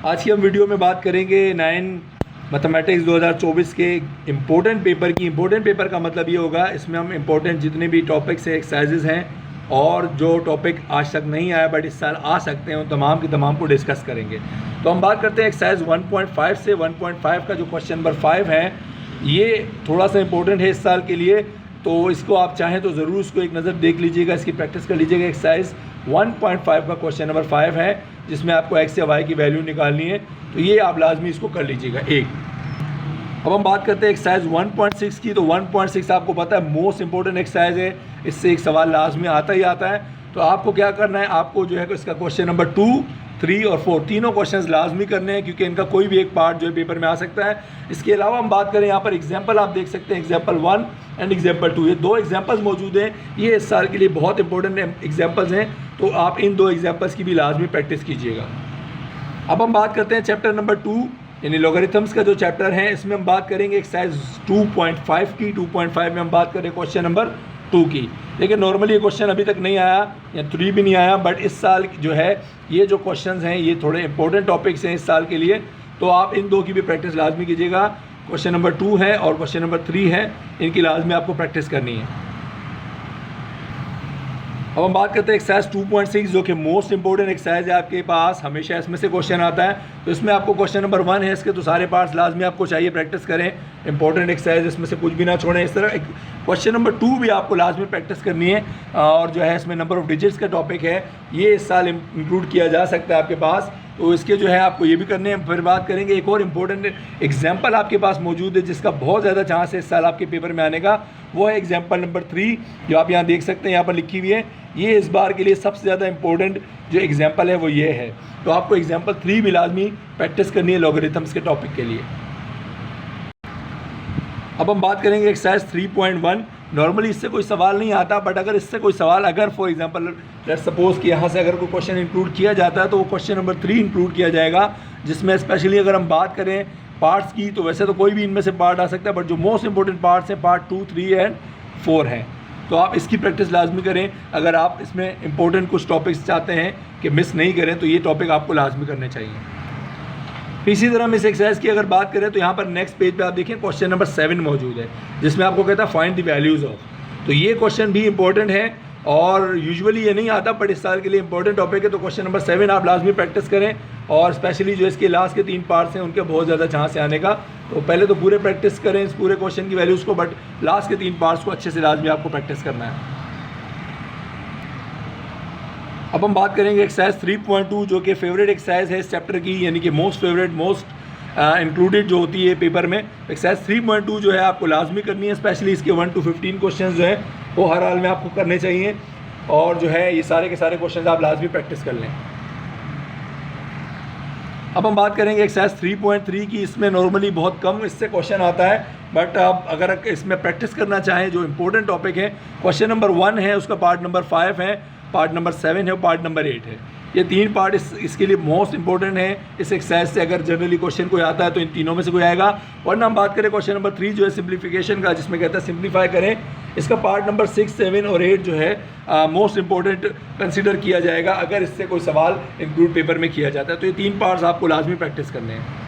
आज की हम वीडियो में बात करेंगे 9 मैथमेटिक्स 2024 के इम्पोर्टेंट पेपर की। इम्पोर्टेंट पेपर का मतलब ये होगा, इसमें हम इम्पोर्टेंट जितने भी टॉपिक्स हैं, एक्सरसाइजेज हैं और जो टॉपिक आज तक नहीं आया बट इस साल आ सकते हैं, उन तमाम की तमाम को डिस्कस करेंगे। तो हम बात करते हैं एक्सरसाइज 1.5 से 1.5 का जो क्वेश्चन नंबर 5 है, ये थोड़ा सा इम्पोर्टेंट है इस साल के लिए। तो इसको आप चाहें तो ज़रूर उसको एक नज़र देख लीजिएगा, इसकी प्रैक्टिस कर लीजिएगा। एक्सरसाइज 1.5 का क्वेश्चन नंबर 5 है, जिसमें आपको एक्स या वाई की वैल्यू निकालनी है, तो ये आप लाजमी इसको कर लीजिएगा। अब हम बात करते हैं एक्सरसाइज 1.6 की। तो 1.6 आपको पता है मोस्ट इंपॉर्टेंट एक्सरसाइज है, इससे एक सवाल लाजमी आता ही आता है। तो आपको क्या करना है, आपको जो है इसका क्वेश्चन नंबर 2, 3 और 4 तीनों क्वेश्चंस लाजमी करने हैं, क्योंकि इनका कोई भी एक पार्ट जो है पेपर में आ सकता है। इसके अलावा हम बात करें, यहाँ पर एग्जाम्पल आप देख सकते हैं, एग्जाम्पल 1 एंड एग्जाम्पल 2, ये दो एग्जाम्पल्स मौजूद हैं। ये इस साल के लिए बहुत इंपॉर्टेंट एग्जाम्पल्स हैं, तो आप इन दो एग्जाम्पल्स की भी लाजमी प्रैक्टिस कीजिएगा। अब हम बात करते हैं चैप्टर नंबर 2 यानी लॉगरिथम्स का जो चैप्टर है, इसमें हम बात करेंगे एक्सरसाइज 2.5 की। 2.5 में हम बात करें क्वेश्चन नंबर 2 की। लेकिन नॉर्मली ये क्वेश्चन अभी तक नहीं आया या 3 भी नहीं आया, बट इस साल जो है ये जो क्वेश्चंस हैं ये थोड़े इंपॉर्टेंट टॉपिक्स हैं इस साल के लिए, तो आप इन दो की भी प्रैक्टिस लाजमी कीजिएगा। क्वेश्चन नंबर 2 है और क्वेश्चन नंबर 3 है, इनकी लाजमी आपको प्रैक्टिस करनी है। अब हम बात करते हैं एक्सरसाइज 2.6, जो कि मोस्ट इंपॉर्टेंट एक्सरसाइज है आपके पास, हमेशा इसमें से क्वेश्चन आता है। तो इसमें आपको क्वेश्चन नंबर 1 है, इसके तो सारे पार्ट्स लाजमी आपको चाहिए, प्रैक्टिस करें। इंपॉर्टेंट एक्सरसाइज इसमें से कुछ भी ना छोड़ें। इस तरह क्वेश्चन नंबर 2 भी आपको लाजमी प्रैक्टिस करनी है, और जो है इसमें नंबर ऑफ डिजिट्स का टॉपिक है, ये इस साल इंक्लूड किया जा सकता है आपके पास, तो इसके जो है आपको ये भी करने हैं। फिर बात करेंगे, एक और इम्पोर्टेंट एग्जाम्पल आपके पास मौजूद है जिसका बहुत ज़्यादा चांस है इस साल आपके पेपर में आने का, वो है एग्जाम्पल नंबर 3, जो आप यहाँ देख सकते हैं, यहाँ पर लिखी हुई है। ये इस बार के लिए सबसे ज़्यादा इंपॉर्टेंट जो एग्जाम्पल है वो ये है, तो आपको एग्जाम्पल 3 भी लाजमी प्रैक्टिस करनी है लॉगरिथम्स के टॉपिक के लिए। अब हम बात करेंगे एक्सरसाइज 3.1। नॉर्मली इससे कोई सवाल नहीं आता, बट अगर इससे कोई सवाल, अगर फॉर एग्जांपल लेट्स सपोज कि यहाँ से अगर कोई क्वेश्चन इंक्लूड किया जाता है, तो वो क्वेश्चन नंबर 3 इंक्लूड किया जाएगा, जिसमें स्पेशली अगर हम बात करें पार्ट्स की, तो वैसे तो कोई भी इनमें से पार्ट आ सकता है, बट जो मोस्ट इंपॉर्टेंट पार्ट्स हैं पार्ट 2, 3 एंड 4 हैं। तो आप इसकी प्रैक्टिस लाजमी करें। अगर आप इसमें इंपॉर्टेंट कुछ टॉपिक्स चाहते हैं कि मिस नहीं करें, तो ये टॉपिक आपको लाजमी करने चाहिए। इसी तरह हम इस एक्सरसाइज की अगर बात करें, तो यहाँ पर नेक्स्ट पेज पे आप देखें क्वेश्चन नंबर 7 मौजूद है, जिसमें आपको कहता है फाइंड द वैल्यूज़ ऑफ। तो ये क्वेश्चन भी इंपॉर्टेंट है और यूजुअली ये नहीं आता, बट इस साल के लिए इंपॉर्टेंट टॉपिक है। तो क्वेश्चन नंबर 7 आप लाजमी प्रैक्टिस करें, और स्पेशली जो इसके लास्ट के 3 पार्ट्स हैं उनके बहुत ज़्यादा चांस है आने का। तो पहले तो पूरे प्रैक्टिस करें इस पूरे क्वेश्चन की वैल्यूज़ को, बट लास्ट के 3 पार्ट्स को अच्छे से लाजमी आपको प्रैक्टिस करना है। अब हम बात करेंगे एक्सरसाइज 3.2, जो कि फेवरेट एक्सरसाइज है इस चैप्टर की, यानी कि मोस्ट फेवरेट, मोस्ट इंक्लूडेड जो होती है पेपर में। एक्सरसाइज 3.2 जो है आपको लाजमी करनी है, स्पेशली इसके 1 to 15 क्वेश्चन जो है वो हर हाल में आपको करने चाहिए, और जो है ये सारे के सारे क्वेश्चन आप लाजमी प्रैक्टिस कर लें। अब हम बात करेंगे एक्सरसाइज 3.3 की। इसमें नॉर्मली बहुत कम इससे क्वेश्चन आता है, बट आप अगर इसमें प्रैक्टिस करना चाहें, जो इंपॉर्टेंट टॉपिक है, क्वेश्चन नंबर 1 है, उसका पार्ट नंबर 5 है, पार्ट नंबर 7 है और पार्ट नंबर 8 है। ये 3 पार्ट इसके लिए मोस्ट इंपॉर्टेंट है। इस एक्सरसाइज से अगर जनरली क्वेश्चन कोई आता है तो इन तीनों में से कोई आएगा। वरना हम बात करें क्वेश्चन नंबर 3 जो है सिंप्लीफिकेशन का, जिसमें कहता है सिंप्लीफाई करें, इसका पार्ट नंबर 6, 7 और 8 जो है मोस्ट इंपॉर्टेंट कंसिडर किया जाएगा अगर इससे कोई सवाल इंक्लूड पेपर में किया जाता है। तो ये 3 पार्ट्स आपको लाजमी प्रैक्टिस करने हैं।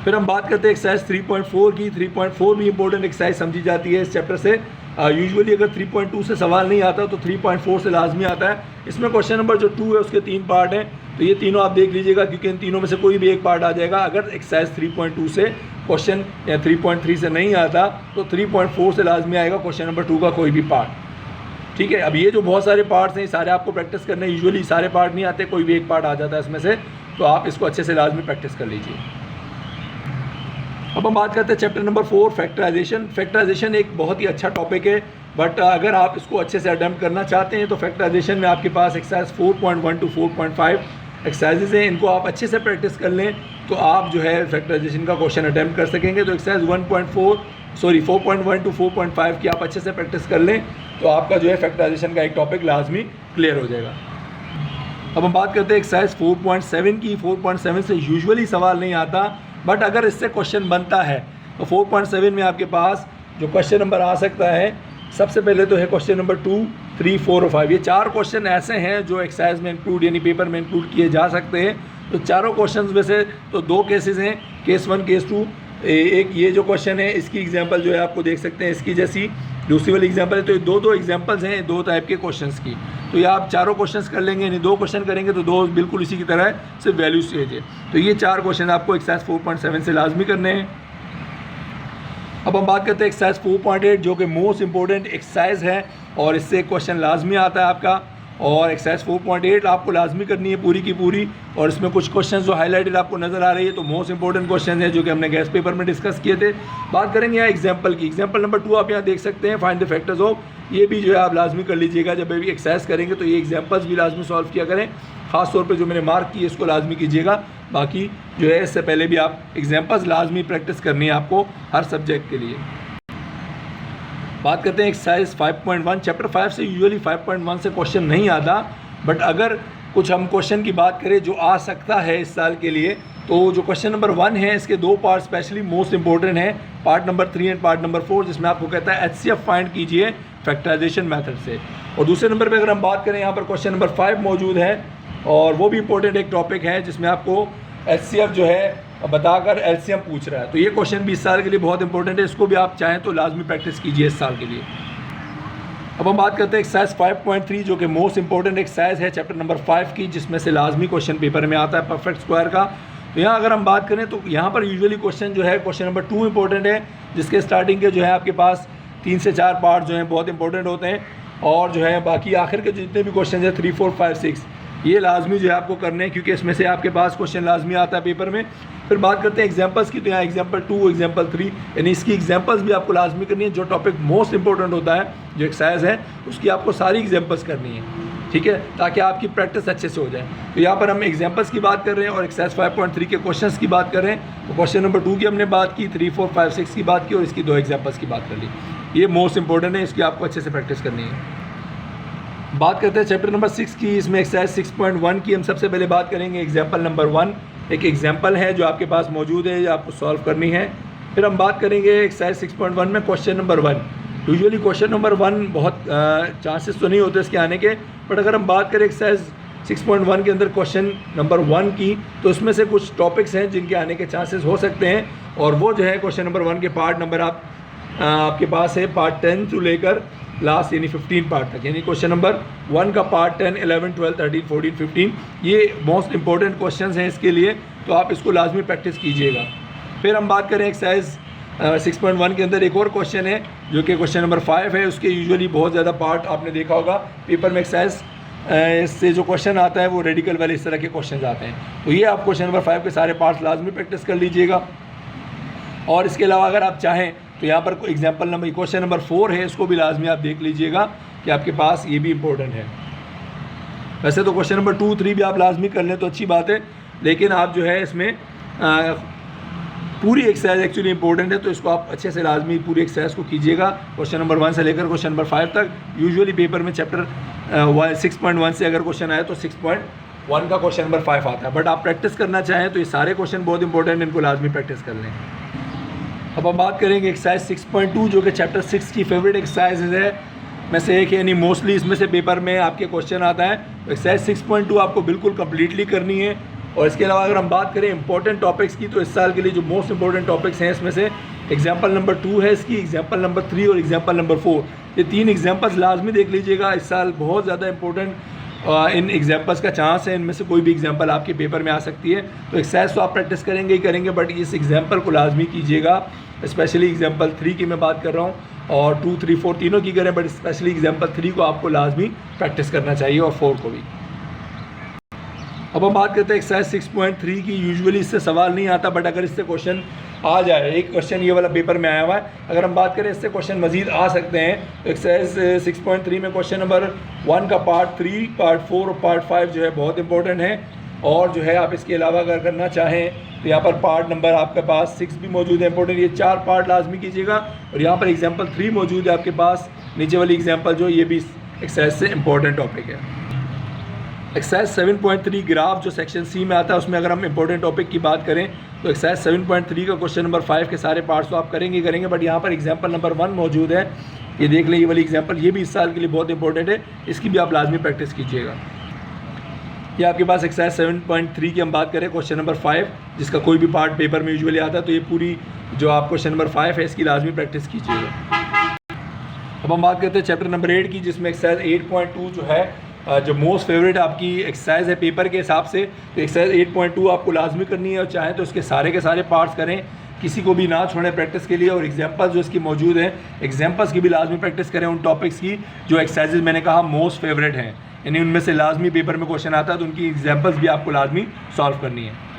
फिर हम बात करते हैं एक्सरसाइज 3.4 की। 3.4 भी इंपॉर्टेंट एक्सरसाइज समझी जाती है इस चैप्टर से। यूजुअली अगर 3.2 से सवाल नहीं आता तो 3.4 से लाजमी आता है। इसमें क्वेश्चन नंबर जो 2 है उसके 3 पार्ट हैं, तो ये तीनों आप देख लीजिएगा, क्योंकि इन तीनों में से कोई भी एक पार्ट आ जाएगा। अगर एक्सरसाइज 3.2 से क्वेश्चन या 3.3 से नहीं आता, तो 3.4 से लाजमी आएगा क्वेश्चन नंबर 2 का कोई भी पार्ट। ठीक है, अब ये जो बहुत सारे पार्ट्स हैं, सारे आपको प्रैक्टिस करने, यूजुअली सारे पार्ट नहीं आते, कोई भी एक पार्ट आ जाता है इसमें से, तो आप इसको अच्छे से लाजमी प्रैक्टिस कर लीजिए। अब हम बात करते हैं चैप्टर नंबर 4, फैक्टराइजेशन। फैक्टराइजेशन एक बहुत ही अच्छा टॉपिक है, बट अगर आप इसको अच्छे से अटेम्प्ट करना चाहते हैं, तो फैक्टराइजेशन में आपके पास एक्सरसाइज 4.1 to 4.5 एक्सरसाइजेज हैं। इनको आप अच्छे से प्रैक्टिस कर लें, तो आप जो है फैक्टराइजेशन का क्वेश्चन अटेम्प्ट कर सकेंगे। तो एक्सरसाइज 4.1 to 4.5 की आप अच्छे से प्रैक्टिस कर लें, तो आपका जो है फैक्टराइजेशन का एक टॉपिक लाजमी क्लियर हो जाएगा। अब हम बात करते हैं एक्सरसाइज 4.7 की। 4.7 से यूजुअली सवाल नहीं आता, बट अगर इससे क्वेश्चन बनता है, तो 4.7 में आपके पास जो क्वेश्चन नंबर आ सकता है, सबसे पहले तो है क्वेश्चन नंबर 2, 3, 4 और 5। ये 4 क्वेश्चन ऐसे हैं जो एक्सरसाइज में इंक्लूड यानी पेपर में इंक्लूड किए जा सकते हैं। तो चारों क्वेश्चन में से तो दो केसेस हैं, केस 1 केस 2। एक ये जो क्वेश्चन है इसकी एग्जांपल जो है आपको देख सकते हैं इसकी जैसी, दूसरी वाली एग्जांपल है। तो ये दो एग्जांपल्स हैं दो टाइप के क्वेश्चंस की। तो ये आप चारों क्वेश्चंस कर लेंगे, यानी 2 क्वेश्चन करेंगे तो 2 बिल्कुल इसी की तरह है, सिर्फ वैल्यू चेंज है। तो ये 4 क्वेश्चन आपको एक्सरसाइज 4.7 से लाजमी करने हैं। अब हम बात करते हैं एक्सरसाइज 4.8 जो कि मोस्ट इंपॉर्टेंट एक्सरसाइज है और इससे क्वेश्चन लाजमी आता है आपका। और एक्सरसाइज 4.8 आपको लाजमी करनी है पूरी की पूरी। और इसमें कुछ क्वेश्चन जो हाईलाइटेड आपको नज़र आ रही है तो मोस्ट इंपॉर्टेंट क्वेश्चन है जो कि हमने गैस पेपर में डिस्कस किए थे। बात करेंगे यहाँ एग्जाम्पल की। एग्जाम्पल नंबर 2 आप यहाँ देख सकते हैं, फाइंड द फैक्टर्स ऑफ। ये भी जो है आप लाजमी कर लीजिएगा, जब भी एक्सरसाइज करेंगे तो ये एग्जाम्पल्स भी लाजमी सॉल्व किया करें। ख़ास तौर पे जो मैंने मार्क की इसको लाजमी कीजिएगा। बाकी जो है इससे पहले भी आप एग्जाम्पल्स लाजमी प्रैक्टिस करनी है आपको हर सब्जेक्ट के लिए। बात करते हैं एक्सरसाइज 5.1। चैप्टर 5 से यूजुअली 5.1 से क्वेश्चन नहीं आता, बट अगर कुछ हम क्वेश्चन की बात करें जो आ सकता है इस साल के लिए, तो जो क्वेश्चन नंबर 1 है इसके 2 पार्ट स्पेशली मोस्ट इंपॉर्टेंट हैं, part number 3 and part number 4, जिसमें आपको कहता है HCF फाइंड कीजिए फैक्टराइजेशन मेथड से। और दूसरे नंबर पे अगर हम बात करें यहाँ पर क्वेश्चन नंबर 5 मौजूद है और वो भी इंपॉर्टेंट एक टॉपिक है जिसमें आपको HCF जो है बताकर LCM पूछ रहा है। तो ये क्वेश्चन भी इस साल के लिए बहुत इंपॉर्टेंट है, इसको भी आप चाहें तो लाजमी प्रैक्टिस कीजिए इस साल के लिए। अब हम बात करते हैं एक्सरसाइज 5.3 जो कि मोस्ट इंपॉर्टेंट एक्सरसाइज है चैप्टर नंबर 5 की, जिसमें से लाजमी क्वेश्चन पेपर में आता है परफेक्ट स्क्वायर का। तो यहाँ अगर हम बात करें तो यहाँ पर यूजुअली क्वेश्चन जो है क्वेश्चन नंबर 2 इंपॉर्टेंट है, जिसके स्टार्टिंग के जो है आपके पास 3 से 4 पार्ट जो हैं बहुत इंपॉर्टेंट होते हैं। और जो है बाकी आखिर के जितने भी क्वेश्चन हैं 3, 4, 5, 6 ये लाजमी जो है आपको करने हैं, क्योंकि इसमें से आपके पास क्वेश्चन लाजमी आता है पेपर में। फिर बात करते हैं एग्जांपल्स की। तो यहाँ एग्जांपल 2, एग्जांपल 3, यानी इसकी एग्जांपल्स भी आपको लाजमी करनी है। जो टॉपिक मोस्ट इंपॉर्टेंट होता है, जो एक्सरसाइज है, उसकी आपको सारी एग्जांपल्स करनी है, ठीक है, ताकि आपकी प्रैक्टिस अच्छे से हो जाए। तो यहाँ पर हम एग्जांपल्स की बात कर रहे हैं और एक्सरसाइज 5.3 के क्वेश्चंस की बात कर रहे हैं। तो क्वेश्चन नंबर 2 की हमने बात की, 3, 4, 5, 6 की बात की और इसकी 2 एग्जाम्पल्स की बात कर ली। ये मोस्ट इंपॉर्टेंट है, इसकी आपको अच्छे से प्रैक्टिस करनी है। बात करते हैं चैप्टर नंबर 6 की। इसमें एक्सरसाइज 6.1 की हम सबसे पहले बात करेंगे। एग्जाम्पल नंबर 1 एक एग्जाम्पल है जो आपके पास मौजूद है, जो आपको सॉल्व करनी है। फिर हम बात करेंगे एक्सरसाइज 6.1 में question number 1। Usually question number 1 बहुत चांसेस तो नहीं होते इसके आने के, बट अगर हम बात करें एक्सरसाइज 6.1 के अंदर क्वेश्चन नंबर 1 की, तो उसमें से कुछ टॉपिक्स हैं जिनके आने के चांसेस हो सकते हैं। और वो जो है क्वेश्चन नंबर 1 के पार्ट नंबर आपके पास है पार्ट 10 से लेकर लास्ट यानी 15 पार्ट तक, यानी क्वेश्चन नंबर 1 का पार्ट 10, 11, 12, 13, 14, 15 ये मोस्ट इंपॉर्टेंट क्वेश्चंस हैं इसके लिए, तो आप इसको लाजमी प्रैक्टिस कीजिएगा। फिर हम बात करें एक्सरसाइज 6.1 के अंदर एक और क्वेश्चन है जो कि क्वेश्चन नंबर 5 है। उसके यूजुअली बहुत ज़्यादा पार्ट आपने देखा होगा पेपर में एक्सरसाइज से जो क्वेश्चन आता है वो रेडिकल वाले इस तरह के क्वेश्चन आते हैं। तो ये आप क्वेश्चन नंबर 5 के सारे पार्ट्स लाजमी प्रैक्टिस कर लीजिएगा। और इसके अलावा अगर आप चाहें तो यहाँ पर एग्जाम्पल नंबर क्वेश्चन नंबर 4 है, इसको भी लाजमी आप देख लीजिएगा कि आपके पास ये भी इंपॉर्टेंट है। वैसे तो क्वेश्चन नंबर 2, 3 भी आप लाजमी कर लें तो अच्छी बात है, लेकिन आप जो है इसमें पूरी एक्सरसाइज एक्चुअली इंपॉर्टेंट है, तो इसको आप अच्छे से लाजमी पूरी एक्सरसाइज को कीजिएगा क्वेश्चन नंबर 1 से लेकर क्वेश्चन नंबर 5 तक। यूजुअली पेपर में चैप्टर 6.1 से अगर क्वेश्चन आए तो 6.1 का क्वेश्चन नंबर 5 आता है, बट आप प्रैक्टिस करना चाहें तो ये सारे क्वेश्चन बहुत इंपॉर्टेंट हैं, इनको लाजमी प्रैक्टिस कर लें। अब हम बात करेंगे एक्सरसाइज 6.2 जो कि चैप्टर 6 की फेवरेट एक्सरसाइज है में से एक है, यानी मोस्टली इसमें से पेपर में आपके क्वेश्चन आता है। तो एक्सरसाइज 6.2 आपको बिल्कुल कम्प्लीटली करनी है। और इसके अलावा अगर हम बात करें इंपॉर्टेंट टॉपिक्स की, तो इस साल के लिए जो मोस्ट इंपॉर्टेंट टॉपिक्स हैं इसमें से एग्जाम्पल नंबर 2 है इसकी, एग्जाम्पल नंबर 3 और एग्जाम्पल नंबर 4। ये 3 एग्जाम्पल्स लाजमी देख लीजिएगा, इस साल बहुत ज़्यादा इंपॉर्टेंट इन एग्जाम्पल्स का चांस है, इनमें से कोई भी एग्जाम्पल आपके पेपर में आ सकती है। तो एक्सरसाइज तो आप प्रैक्टिस करेंगे ही करेंगे, बट इस एग्जाम्पल को लाजमी कीजिएगा। स्पेशली एग्जाम्पल 3 की मैं बात कर रहा हूँ, और 2, 3, 4 तीनों की करें, बट स्पेशली एग्जाम्पल 3 को आपको लाजमी प्रैक्टिस करना चाहिए और 4 को भी। अब हम बात करते हैं एक्सरसाइज 6.3 की। यूजुअली इससे सवाल नहीं आता, बट अगर इससे क्वेश्चन आ जाए, एक क्वेश्चन ये वाला पेपर में आया हुआ है, अगर हम बात करें इससे क्वेश्चन मजीद आ सकते हैं, तो एक्सरसाइज 6.3 में क्वेश्चन नंबर 1 का पार्ट 3, पार्ट 4 और पार्ट 5 जो है बहुत इंपॉर्टेंट है। और जो है आप इसके अलावा अगर करना चाहें तो यहाँ पर पार्ट नंबर आपके पास 6 भी मौजूद है इंपॉर्टेंट, ये 4 पार्ट लाजमी कीजिएगा। और यहाँ पर एग्जाम्पल 3 मौजूद है आपके पास, नीचे वाली एग्जाम्पल जो ये भी एक्सरसाइज से इंपॉर्टेंट टॉपिक है। एक्सरसाइज 7.3 ग्राफ जो सेक्शन सी में आता है, उसमें अगर हम इंपॉर्टेंट टॉपिक की बात करें तो एक्सरसाइज 7.3 का क्वेश्चन नंबर 5 के सारे पार्ट्स तो आप करेंगे, बट यहाँ पर एग्जाम्पल नंबर 1 मौजूद है, ये देख लें, ये वाली एग्जाम्पल, ये भी इस साल के लिए बहुत इंपॉर्टेंट है, इसकी भी आप लाजमी प्रैक्टिस कीजिएगा। ये आपके पास एक्सरसाइज 7.3 की हम बात करें, क्वेश्चन नंबर 5, जिसका कोई भी पार्ट पेपर में यूजुअली आता है, तो ये पूरी जो आप क्वेश्चन नंबर 5 है इसकी लाजमी प्रैक्टिस कीजिएगा। अब हम बात करते हैं चैप्टर नंबर 8 की, जिसमें एक्सरसाइज 8.2 जो है जो मोस्ट फेवरेट आपकी एक्सरसाइज है पेपर के हिसाब से। तो एक्सरसाइज 8.2 आपको लाजमी करनी है, और चाहें तो इसके सारे के सारे पार्ट्स करें, किसी को भी ना छोड़ें प्रैक्टिस के लिए। और एग्जांपल्स जो इसकी मौजूद हैं, एग्जांपल्स की भी लाजमी प्रैक्टिस करें उन टॉपिक्स की जो एक्सरसाइजेज मैंने कहा मोस्ट फेवरेट हैं, यानी उनमें से लाजमी पेपर में क्वेश्चन आता है, तो उनकी एग्जांपल्स भी आपको लाजमी सॉल्व करनी है।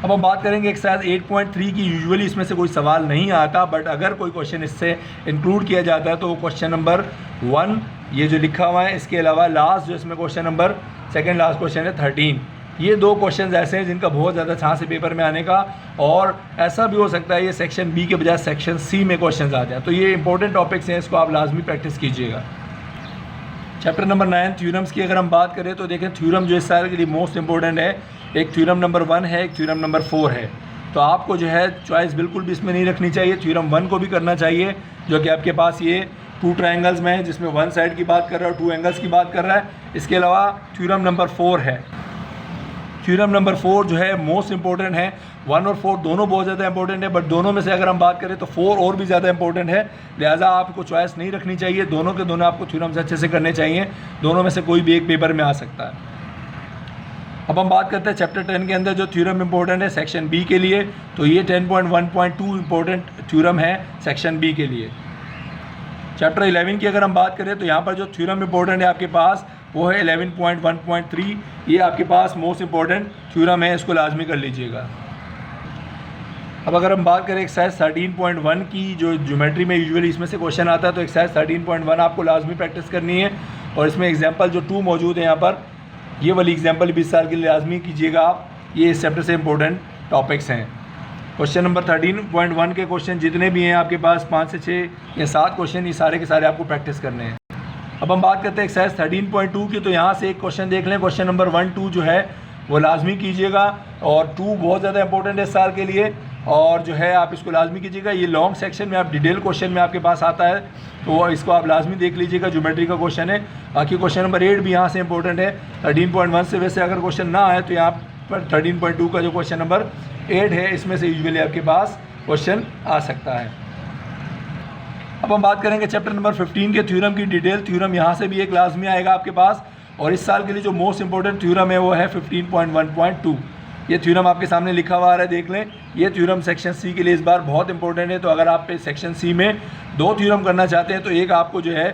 अब हम बात करेंगे एक्सरसाइज 8.3 की। यूजुअली इसमें से कोई सवाल नहीं आता, बट अगर कोई क्वेश्चन इससे इंक्लूड किया जाता है तो क्वेश्चन नंबर 1 ये जो लिखा हुआ है, इसके अलावा लास्ट जो इसमें question number second last question है 13, ये 2 क्वेश्चन ऐसे हैं जिनका बहुत ज़्यादा चांस है पेपर में आने का। और ऐसा भी हो सकता है ये सेक्शन बी के बजाय सेक्शन सी में क्वेश्चन आ जाए, तो ये इंपॉर्टेंट टॉपिक्स हैं, इसको आप लाजमी प्रैक्टिस कीजिएगा। चैप्टर नंबर 9 थ्योरम्स की अगर हम बात करें तो देखें थ्योरम जो इस साल के लिए मोस्ट इंपॉर्टेंट है, एक थ्योरम नंबर 1 है, एक थ्योरम नंबर 4 है। तो आपको जो है चॉइस बिल्कुल भी इसमें नहीं रखनी चाहिए, थ्योरम 1 को भी करना चाहिए, जो कि आपके पास ये 2 ट्रायंगल्स में है, जिसमें 1 साइड की बात कर रहा है और 2 एंगल्स की बात कर रहा है। इसके अलावा थ्योरम नंबर 4 है। थ्योरम नंबर 4 जो है मोस्ट इंपॉर्टेंट है। 1 और 4 दोनों बहुत ज़्यादा इंपॉर्टेंट है, बट दोनों में से अगर हम बात करें तो 4 और भी ज़्यादा इंपॉर्टेंट है, लिहाजा आपको चॉइस नहीं रखनी चाहिए, दोनों के दोनों आपको थ्योरम्स अच्छे से करने चाहिए, दोनों में से कोई भी एक पेपर में आ सकता है। अब हम बात करते हैं चैप्टर 10 के अंदर जो थ्योरम इंपॉर्टेंट है सेक्शन बी के लिए, तो ये 10.1.2 इंपॉर्टेंट थ्योरम है सेक्शन बी के लिए। चैप्टर 11 की अगर हम बात करें तो यहाँ पर जो थ्योरम इंपॉर्टेंट है आपके पास वो है 11.1.3, ये आपके पास मोस्ट इंपॉर्टेंट थ्योरम है, इसको लाजमी कर लीजिएगा। अब अगर हम बात करें एक्सरसाइज 13.1 की, जो ज्योमेट्री में यूजुअली इसमें से क्वेश्चन आता है, तो एक्सरसाइज 13.1 आपको लाजमी प्रैक्टिस करनी है। और इसमें एग्जाम्पल जो 2 मौजूद है यहाँ पर, ये वाली एग्जाम्पल भी इस साल के लिए लाजमी कीजिएगा आप, ये इस चैप्टर से इंपॉर्टेंट टॉपिक्स हैं। क्वेश्चन नंबर 13.1 के क्वेश्चन जितने भी हैं आपके पास 5 से 6 या 7 क्वेश्चन, ये सारे के सारे आपको प्रैक्टिस करने हैं। अब हम बात करते हैं एक्सरसाइज 13.2 की, तो यहाँ से एक क्वेश्चन देख लें, क्वेश्चन नंबर 1, 2 जो है वो लाजमी कीजिएगा, और 2 बहुत ज़्यादा इंपॉर्टेंट है इस साल के लिए, और जो है आप इसको लाजमी कीजिएगा। ये लॉन्ग सेक्शन में आप डिटेल क्वेश्चन में आपके पास आता है, तो इसको आप लाजमी देख लीजिएगा, ज्योमेट्री का क्वेश्चन है। बाकी क्वेश्चन नंबर 8 भी यहाँ से इंपॉर्टेंट है। 13.1 से वैसे अगर क्वेश्चन ना आए तो यहाँ पर 13.2 का जो क्वेश्चन नंबर 8 है, इसमें से यूजुअली आपके पास क्वेश्चन आ सकता है। अब हम बात करेंगे चैप्टर नंबर 15 के थ्योरम की डिटेल। थ्योरम यहाँ से भी एक लाजमी आएगा आपके पास, और इस साल के लिए जो मोस्ट इंपॉर्टेंट थ्योरम है वो है 15.1.2। ये थ्योरम आपके सामने लिखा हुआ आ रहा है, देख लें। ये थ्योरम सेक्शन सी के लिए इस बार बहुत इंपॉर्टेंट है, तो अगर आप सेक्शन सी में 2 थ्योरम करना चाहते हैं तो एक आपको जो है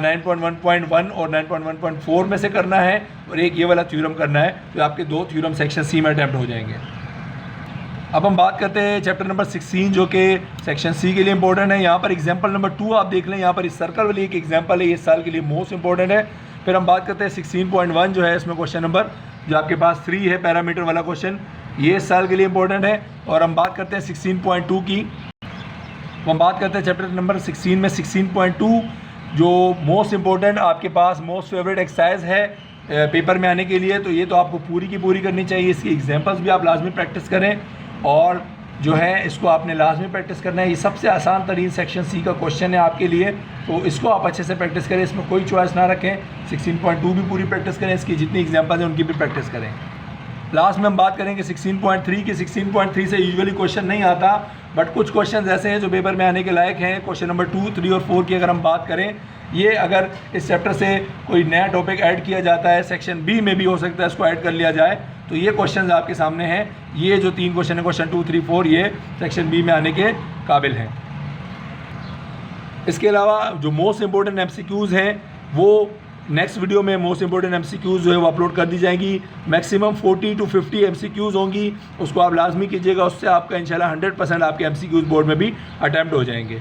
9.1.1 और 9.1.4 में से करना है, और एक ये वाला थ्योरम करना है, तो आपके 2 थ्योरम सेक्शन सी में अटैम्प्ट हो जाएंगे। अब हम बात करते हैं चैप्टर नंबर 16 जो कि सेक्शन सी के लिए इंपॉर्टेंट है। यहाँ पर एग्जांपल नंबर 2 आप देख लें, यहाँ पर इस सर्कल वाली एक एग्जांपल है, ये इस साल के लिए मोस्ट इंपॉर्टेंट है। फिर हम बात करते हैं 16.1 जो है, इसमें क्वेश्चन नंबर जो आपके पास 3 है, पैरामीटर वाला क्वेश्चन, ये इस साल के लिए इंपॉर्टेंट है। और हम बात करते हैं 16.2 की, हम बात करते हैं चैप्टर नंबर 16 में 16.2 जो मोस्ट इंपॉर्टेंट आपके पास मोस्ट फेवरेट एक्सरसाइज है पेपर में आने के लिए, तो ये तो आपको पूरी की पूरी करनी चाहिए। इसकी एग्जांपल्स भी आप लाजमी प्रैक्टिस करें, और जो है इसको आपने लाजमी प्रैक्टिस करना है। ये सबसे आसान तरीन सेक्शन सी का क्वेश्चन है आपके लिए, तो इसको आप अच्छे से प्रैक्टिस करें, इसमें कोई चॉइस ना रखें। 16.2 भी पूरी प्रैक्टिस करें, इसकी जितनी एग्जांपल्स हैं उनकी भी प्रैक्टिस करें। लास्ट में हम बात करेंगे 16.3 की। 16.3 से यूजुअली क्वेश्चन नहीं आता, बट कुछ क्वेश्चन ऐसे हैं जो पेपर में आने के लायक हैं। क्वेश्चन नंबर 2, 3 और 4 की अगर हम बात करें, ये अगर इस चैप्टर से कोई नया टॉपिक ऐड किया जाता है, सेक्शन बी में भी हो सकता है इसको ऐड कर लिया जाए, तो ये क्वेश्चंस आपके सामने हैं। ये जो 3 क्वेश्चन है, क्वेश्चन 2, 3, 4, ये सेक्शन बी में आने के काबिल हैं। इसके अलावा जो मोस्ट इंपॉर्टेंट एमसीक्यूज़ हैं वो नेक्स्ट वीडियो में मोस्ट इंपॉर्टेंट एमसीक्यूज़ जो है वो अपलोड कर दी जाएंगी। मैक्सिमम 40 to 50 एमसीक्यूज़ होंगी, उसको आप लाजमी कीजिएगा, उससे आपका इंशाल्लाह 100% आपके एमसीक्यूज़ बोर्ड में भी अटैम्प्ट हो जाएंगे।